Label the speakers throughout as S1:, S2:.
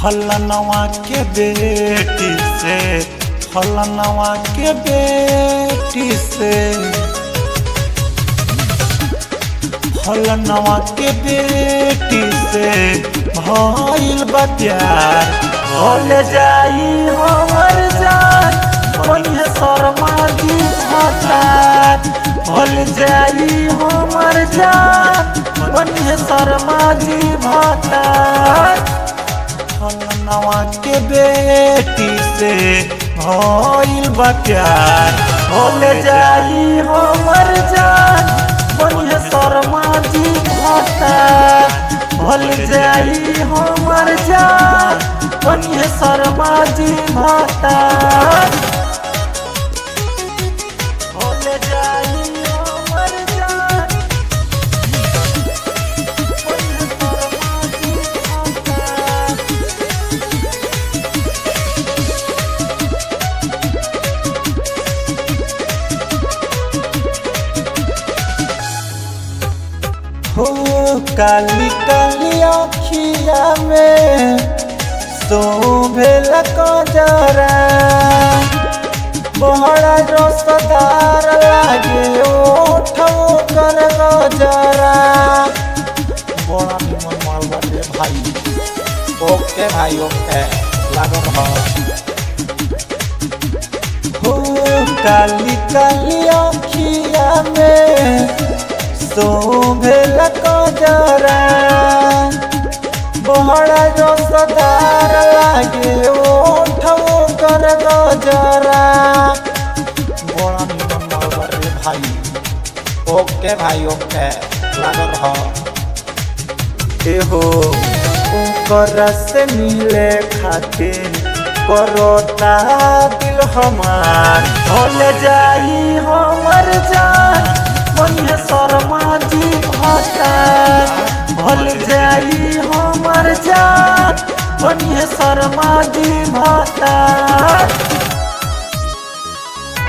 S1: फलनवा के बेटी से, फलनवा के बेटी से, फलनवा के बेटी से भइल बा प्यार। भूल जाई हमर जान ओन्हे शर्मा जी भतार। भूल जाई हमर जान ओन्हे शर्मा जी भतार। फलनवा के बेटी से भइल बा प्यार। भूल जाई हमर जान ओन्हे शर्मा जी भतार। भूल जाई हमर जान ओन्हे शर्मा जी भतार। भूल जाई हमर जान ओन्हे शर्मा जी भतार। हो काली काली अखिया में शोभेल कजरा। बड़ा रसदार लागे ओठो कर गजरा। बड़ा निमन माल बाटे भाई। ओके भाई ओके लागल हो काली काली अखिया में शोभेल कजरा। बड़ा रसदार लागे ओठो कर गजरा। बड़ा निमन माल रे भाई। ओके भाई ओके लागल हो। एहो ओकर से मिले खातिर करोता दिल हमार। भूल जाई हमर जान ओन्हे शर्मा जी भतार। भूल जाई हमर जान ओन्हे शर्मा जी भतार।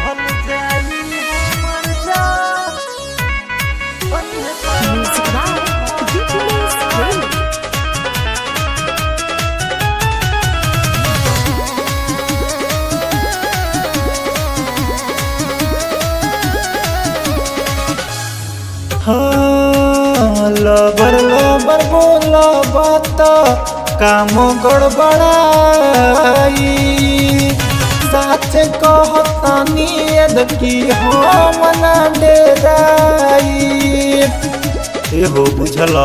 S1: भूल जाई हमर जान ओन्हे शर्मा लबर लबर बोला बात काम गड़बड़ाई। साच कहतानी यदि हम ना डेराई। एहो बुझल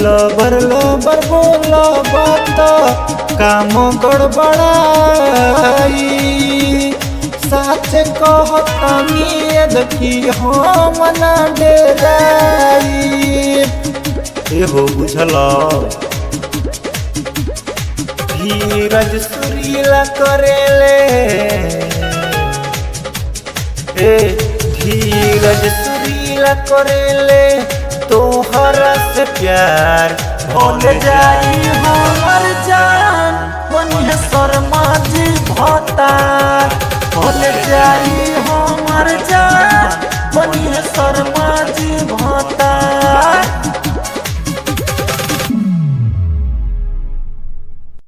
S1: लबर लबर बोला बात काम गड़बड़ाई। साच कहतानी यदि हम ना डेराई। एहो बुझल धीरज सुरीला करेले। धीरज सुरीला करेले तोहरा से प्यार। भूल जाई हमर जान ओन्हे शर्मा जी भतार। भूल जाई हमर जान ओन्हे शर्मा